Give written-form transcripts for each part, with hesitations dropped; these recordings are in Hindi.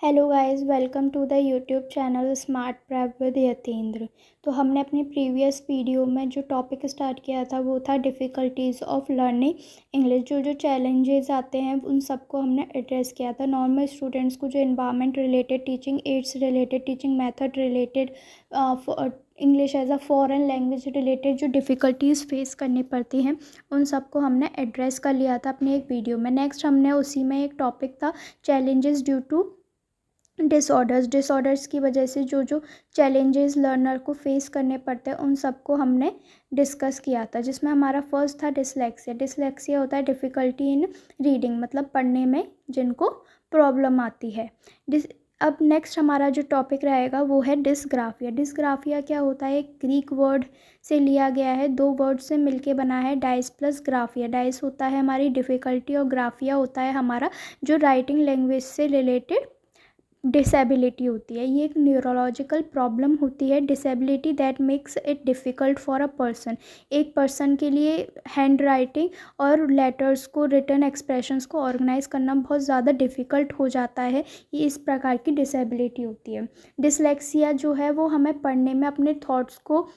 Hello guys, welcome to the YouTube channel smart prep with Yatendra. तो हमने अपनी प्रीवियस वीडियो में जो टॉपिक स्टार्ट किया था वो था डिफ़िकल्टीज़ ऑफ लर्निंग इंग्लिश। जो चैलेंजेस आते हैं उन सबको हमने एड्रेस किया था। नॉर्मल स्टूडेंट्स को जो environment related, teaching aids related, teaching method related, English as a foreign language related जो डिफ़िकल्टीज़ फेस करनी पड़ती हैं उन सबको हमने एड्रेस कर लिया था अपनी एक वीडियो में। नेक्स्ट हमने उसी में एक टॉपिक था चैलेंजेस ड्यू टू डिसऑर्डर्स की वजह से जो चैलेंजेस लर्नर को फेस करने पड़ते हैं उन सबको हमने डिस्कस किया था, जिसमें हमारा फर्स्ट था डिसलेक्सिया। डिसलेक्सिया होता है डिफ़िकल्टी इन रीडिंग, मतलब पढ़ने में जिनको प्रॉब्लम आती है। अब नेक्स्ट हमारा जो टॉपिक रहेगा वो है डिसग्राफिया। डिसग्राफिया क्या होता है? एक ग्रीक वर्ड से लिया गया है, दो वर्ड से मिलके बना है, डाइस प्लस ग्राफिया। डाइस होता है हमारी डिफ़िकल्टी और ग्राफिया होता है हमारा जो राइटिंग लैंग्वेज से रिलेटेड डिसेबिलिटी होती है। ये एक न्यूरोलॉजिकल प्रॉब्लम होती है, disability that makes it difficult for a person. एक पर्सन के लिए हैंड राइटिंग और लेटर्स को, रिटन एक्सप्रेशंस को ऑर्गेनाइज करना बहुत ज़्यादा डिफ़िकल्ट हो जाता है। ये इस प्रकार की डिसेबिलिटी होती है। डिसलेक्सिया जो है वो हमें पढ़ने में अपने थॉट्स को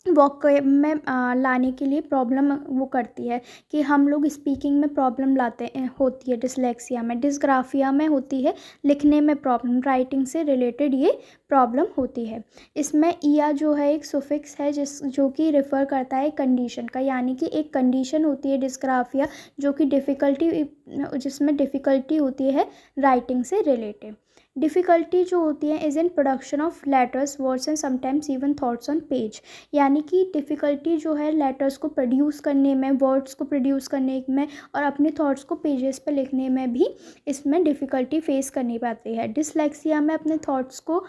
वॉक में लाने के लिए प्रॉब्लम वो करती है कि हम लोग स्पीकिंग में प्रॉब्लम लाते होती है डिसलेक्सिया में। डिसग्राफिया में होती है लिखने में प्रॉब्लम, राइटिंग से रिलेटेड ये प्रॉब्लम होती है। इसमें ईया जो है एक सुफिक्स है जो कि रेफ़र करता है कंडीशन का, यानी कि एक कंडीशन होती है डिसग्राफिया जो कि जिसमें डिफ़िकल्टी होती है राइटिंग से रिलेटेड। डिफ़िकल्टी जो होती है is in production of letters, words and sometimes even thoughts on page. यानी कि डिफ़िकल्टी जो है लेटर्स को प्रोड्यूस करने में, वर्ड्स को प्रोड्यूस करने में और अपने थॉट्स को पेजेस पे लिखने में भी इसमें डिफ़िकल्टी फेस करनी पड़ती है। डिसलेक्सिया में अपने थॉट्स को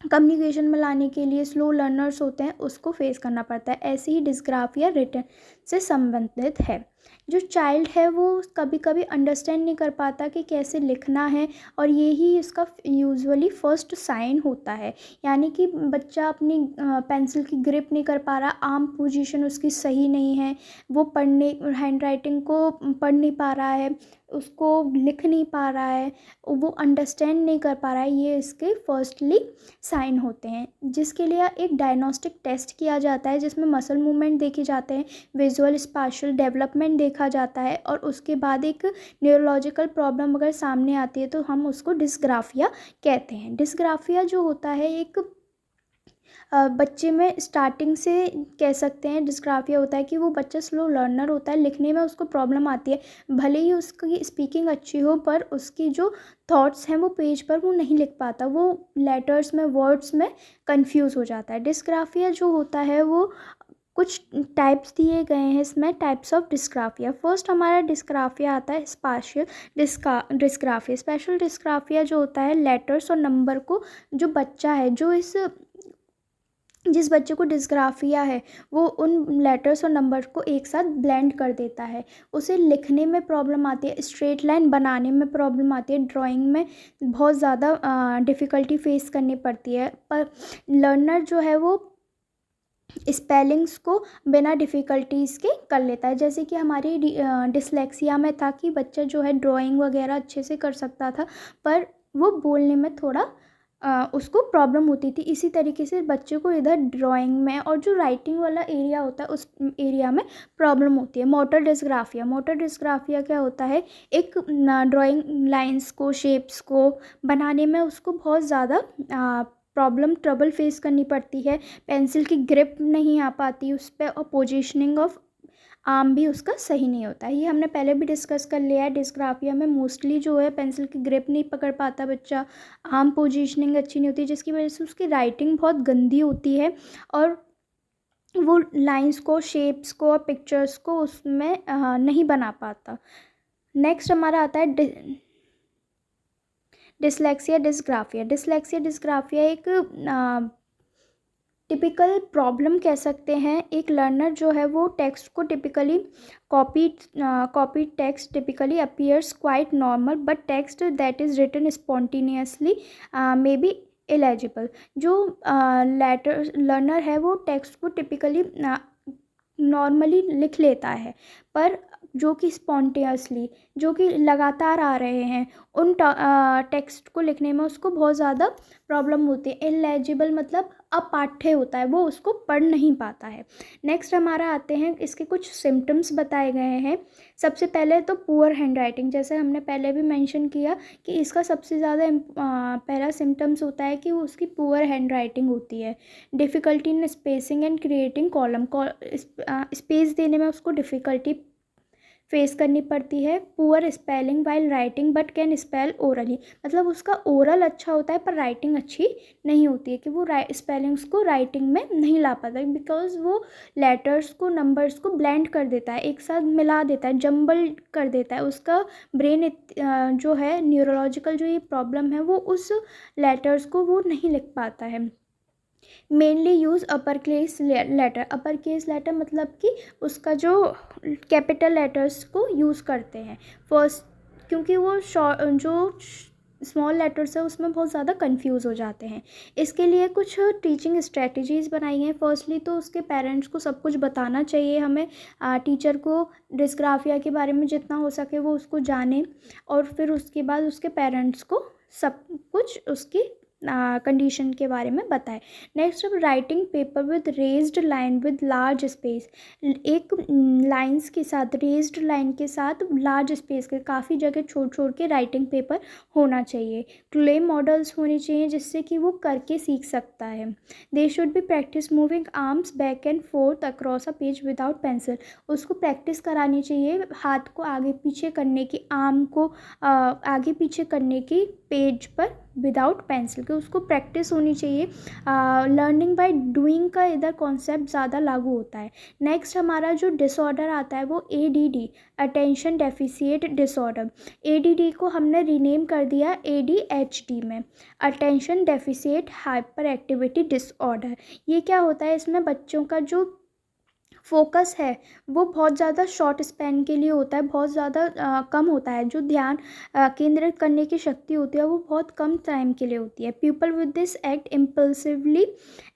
कम्युनिकेशन में लाने के लिए स्लो लर्नर्स होते हैं उसको फेस करना पड़ता है। ऐसे ही डिसग्राफिया रिटन से संबंधित है। जो चाइल्ड है वो कभी कभी अंडरस्टैंड नहीं कर पाता कि कैसे लिखना है, और यही इसका यूजुअली फर्स्ट साइन होता है। यानी कि बच्चा अपनी पेंसिल की ग्रिप नहीं कर पा रहा, आर्म पोजीशन उसकी सही नहीं है, वो हैंड राइटिंग को पढ़ नहीं पा रहा है, उसको लिख नहीं पा रहा है, वो अंडरस्टैंड नहीं कर पा रहा है। ये इसके फर्स्टली साइन होते हैं, जिसके लिए एक डायग्नोस्टिक टेस्ट किया जाता है जिसमें मसल मूवमेंट देखे जाते हैं, विजुअल स्पाशियल डेवलपमेंट देखा जाता है, और उसके बाद एक न्यूरोलॉजिकल प्रॉब्लम अगर सामने आती है तो हम उसको डिसग्राफिया कहते हैं। डिसग्राफिया जो होता है एक बच्चे में स्टार्टिंग से कह सकते हैं डिस्ग्राफिया होता है कि वो बच्चा स्लो लर्नर होता है, लिखने में उसको प्रॉब्लम आती है। भले ही उसकी स्पीकिंग अच्छी हो पर उसकी जो थॉट्स हैं वो पेज पर वो नहीं लिख पाता, वो लेटर्स में, वर्ड्स में कंफ्यूज हो जाता है। डिस्ग्राफिया जो होता है वो कुछ टाइप्स दिए गए हैं इसमें, टाइप्स ऑफ डिस्ग्राफिया। फर्स्ट हमारा डिस्ग्राफिया आता है स्पाशियल डिस्ग्राफिया। स्पेशल डिस्ग्राफिया जो होता है लेटर्स और नंबर को, जो बच्चा है, जिस बच्चे को डिस्ग्राफिया है वो उन लेटर्स और नंबर को एक साथ ब्लेंड कर देता है। उसे लिखने में प्रॉब्लम आती है, स्ट्रेट लाइन बनाने में प्रॉब्लम आती है, ड्राइंग में बहुत ज़्यादा डिफ़िकल्टी फेस करनी पड़ती है। पर लर्नर जो है वो स्पेलिंग्स को बिना डिफ़िकल्टीज़ के कर लेता है। जैसे कि हमारी डिसलेक्सिया में था कि बच्चा जो है ड्राइंग वगैरह अच्छे से कर सकता था पर वो बोलने में थोड़ा उसको प्रॉब्लम होती थी। इसी तरीके से बच्चे को इधर ड्राइंग में और जो राइटिंग वाला एरिया होता है उस एरिया में प्रॉब्लम होती है। Motor dysgraphia. मोटर डिस्ग्राफिया क्या होता है? एक ड्राइंग लाइंस को, शेप्स को बनाने में उसको बहुत ज़्यादा ट्रबल फेस करनी पड़ती है। पेंसिल की ग्रिप नहीं आ पाती उस पर, और पोजीशनिंग ऑफ आर्म भी उसका सही नहीं होता है। ये हमने पहले भी डिस्कस कर लिया है। डिस्ग्राफिया में मोस्टली जो है पेंसिल की ग्रिप नहीं पकड़ पाता बच्चा, आर्म पोजीशनिंग अच्छी नहीं होती, जिसकी वजह से उसकी राइटिंग बहुत गंदी होती है और वो लाइंस को, शेप्स को और पिक्चर्स को उसमें नहीं बना पाता। नेक्स्ट हमारा आता है डिसलेक्सिया डिस्ग्राफिया। डिसलेक्सिया डिस्ग्राफिया एक टिपिकल प्रॉब्लम कह सकते हैं। एक लर्नर जो है वो टेक्स्ट को typically copy text typically appears quite normal, but text that is written spontaneously may be illegible. जो लर्नर है वो टेक्स्ट को टिपिकली नॉर्मली लिख लेता है, पर जो कि स्पॉन्टेनियसली, जो कि लगातार आ रहे हैं, उन टेक्स्ट को लिखने में उसको बहुत ज़्यादा प्रॉब्लम होती है। इनलेजिबल मतलब अपाठ्य होता है, वो उसको पढ़ नहीं पाता है। नेक्स्ट हमारा आते हैं, इसके कुछ सिम्टम्स बताए गए हैं। सबसे पहले तो पुअर हैंड राइटिंग, जैसे हमने पहले भी मेंशन किया कि इसका सबसे ज़्यादा पहला सिम्टम्स होता है कि वो उसकी पुअर हैंड राइटिंग होती है। Difficulty in spacing and creating column, space देने में उसको डिफ़िकल्टी फेस करनी पड़ती है। Poor spelling while writing but can spell orally, मतलब उसका ओरल अच्छा होता है पर राइटिंग अच्छी नहीं होती है, कि वो स्पेलिंग्स को राइटिंग में नहीं ला पाता, बिकॉज वो लेटर्स को, नंबर्स को ब्लेंड कर देता है, एक साथ मिला देता है, जंबल कर देता है। उसका ब्रेन जो है, न्यूरोलॉजिकल जो ये प्रॉब्लम है, वो उस लेटर्स को वो नहीं लिख पाता है। Mainly use upper case letter, upper case letter मतलब कि उसका जो कैपिटल लेटर्स को यूज़ करते हैं फर्स्ट, क्योंकि वो जो स्मॉल लेटर्स है उसमें बहुत ज़्यादा कंफ्यूज हो जाते हैं। इसके लिए कुछ टीचिंग स्ट्रेटजीज़ बनाई हैं। फर्स्टली तो उसके पेरेंट्स को सब कुछ बताना चाहिए हमें, टीचर को डिस्ग्राफिया के बारे में जितना हो सके वो उसको जाने, और फिर उसके बाद उसके पेरेंट्स को सब कुछ उसकी कंडीशन के बारे में बताएं। नेक्स्ट, अब writing paper with raised line with large space, एक लाइंस के साथ, रेज्ड लाइन के साथ लार्ज स्पेस के, काफ़ी जगह छोड़ छोड़ के राइटिंग पेपर होना चाहिए। क्ले मॉडल्स होने चाहिए जिससे कि वो करके सीख सकता है। They should be practice moving arms back and fourth across a page without pencil, उसको प्रैक्टिस करानी चाहिए हाथ को आगे पीछे करने की, आर्म को आगे पीछे करने की पेज पर विदाउट पेंसिल के, उसको प्रैक्टिस होनी चाहिए। लर्निंग बाय डूइंग का इधर कॉन्सेप्ट ज़्यादा लागू होता है। नेक्स्ट हमारा जो डिसऑर्डर आता है वो ADD, attention deficit disorder. ADD को हमने रीनेम कर दिया ADHD में, attention deficit hyper activity disorder. ये क्या होता है, इसमें बच्चों का जो फोकस है वो बहुत ज़्यादा शॉर्ट स्पैन के लिए होता है, बहुत ज़्यादा कम होता है, जो ध्यान केंद्रित करने की शक्ति होती है वो बहुत कम टाइम के लिए होती है। People with this act impulsively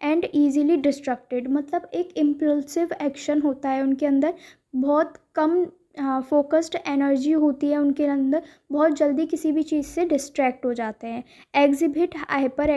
and easily distracted, मतलब एक इम्पल्सिव एक्शन होता है उनके अंदर, बहुत कम फोकस्ड एनर्जी होती है उनके अंदर, बहुत जल्दी किसी भी चीज़ से डिस्ट्रैक्ट हो जाते हैं। एग्जिबिट हाइपर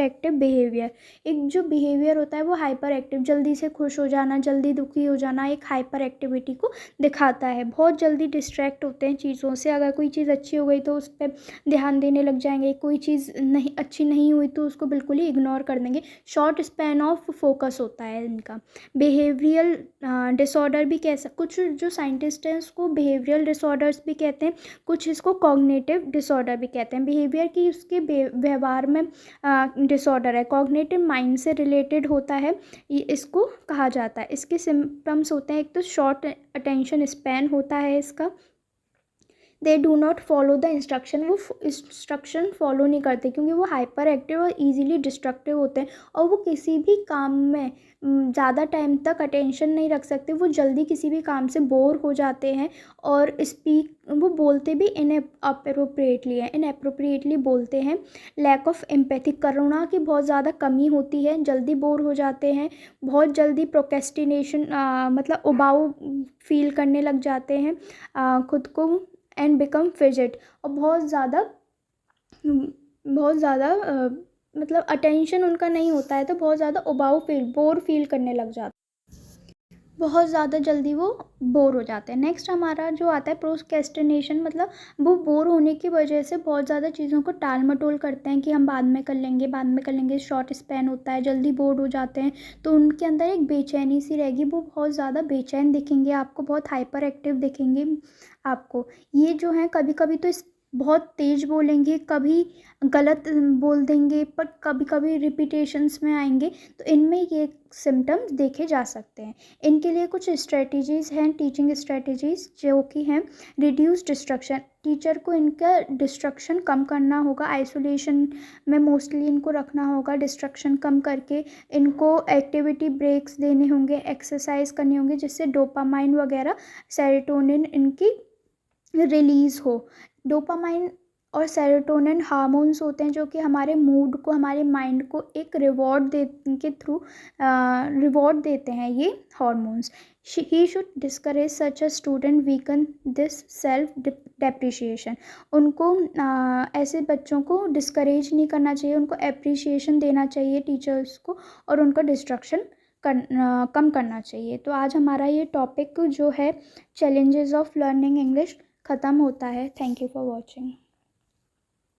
एक्टिव बिहेवियर, एक जो बिहेवियर होता है वो हाइपर एक्टिव, जल्दी से खुश हो जाना, जल्दी दुखी हो जाना, एक हाइपर एक्टिविटी को दिखाता है। बहुत जल्दी डिस्ट्रैक्ट होते हैं चीज़ों से, अगर कोई चीज़ अच्छी हो गई तो उस पर ध्यान देने लग जाएंगे, कोई चीज़ नहीं अच्छी नहीं हुई तो उसको बिल्कुल ही इग्नोर कर देंगे। शॉर्ट स्पैन ऑफ फोकस होता है इनका। बिहेवियरल डिसऑर्डर भी कुछ जो साइंटिस्ट हैं उसको बिहेवियरल डिसऑर्डर्स भी कहते हैं, कुछ इसको कॉग्निटिव डिसऑर्डर भी कहते हैं। बिहेवियर की उसके व्यवहार में डिसऑर्डर है, कॉग्निटिव माइंड से रिलेटेड होता है, ये इसको कहा जाता है। इसके सिम्टम्स होते हैं, एक तो शॉर्ट अटेंशन स्पैन होता है इसका, they do not follow the instruction, वो इंस्ट्रक्शन फॉलो नहीं करते क्योंकि वो हाइपर एक्टिव और ईजिली डिस्ट्रक्टिव होते हैं, और वो किसी भी काम में ज़्यादा टाइम तक अटेंशन नहीं रख सकते, वो जल्दी किसी भी काम से बोर हो जाते हैं, और वो बोलते भी इनअप्रोप्रिएटली है, इनअप्रोप्रिएटली बोलते हैं। लैक ऑफ एम्पैथी, करुणा की बहुत ज़्यादा कमी होती है, जल्दी बोर हो जाते हैं, बहुत जल्दी प्रोक्रेस्टिनेशन मतलब उबाऊ फील करने लग जाते हैं खुद को, एंड बिकम फिजिट, और बहुत ज़्यादा मतलब अटेंशन उनका नहीं होता है तो बहुत ज़्यादा उबाऊ बोर फील करने लग जाते हैं, बहुत ज़्यादा जल्दी वो बोर हो जाते हैं। नेक्स्ट हमारा जो आता है प्रोक्रेस्टिनेशन, मतलब वो बोर होने की वजह से बहुत ज़्यादा चीज़ों को टाल मटोल करते हैं कि हम बाद में कर लेंगे, बाद में कर लेंगे, शॉर्ट स्पैन होता है, जल्दी बोर हो जाते हैं, तो उनके अंदर एक बेचैनी सी रहेगी, वो बहुत ज़्यादा बेचैन दिखेंगे आपको, बहुत हाइपर एक्टिव दिखेंगे आपको। ये जो है कभी कभी तो बहुत तेज़ बोलेंगे, कभी गलत बोल देंगे, पर कभी कभी रिपीटेशंस में आएंगे, तो इनमें ये सिम्टम्स देखे जा सकते हैं। इनके लिए कुछ स्ट्रेटजीज़ हैं, टीचिंग स्ट्रेटजीज़, जो कि हैं रिड्यूस डिस्ट्रक्शन, टीचर को इनका डिस्ट्रक्शन कम करना होगा, आइसोलेशन में मोस्टली इनको रखना होगा, डिस्ट्रक्शन कम करके इनको एक्टिविटी ब्रेक्स देने होंगे, एक्सरसाइज करनी होंगी, जिससे डोपामाइन वगैरह, सेरोटोनिन इनकी रिलीज़ हो। डोपामाइन और सेरोटोनिन हार्मोन्स होते हैं जो कि हमारे मूड को, हमारे माइंड को एक रिवॉर्ड दे के थ्रू रिवॉर्ड देते हैं ये hormones. He should discourage such a student weaken this self depreciation. उनको ऐसे बच्चों को डिस्करेज नहीं करना चाहिए, उनको एप्रिसिएशन देना चाहिए टीचर्स को, और उनका डिस्ट्रक्शन कम करना चाहिए। तो आज हमारा ये टॉपिक जो है चैलेंजेस ऑफ लर्निंग इंग्लिश ख़त्म होता है। Thank you for watching.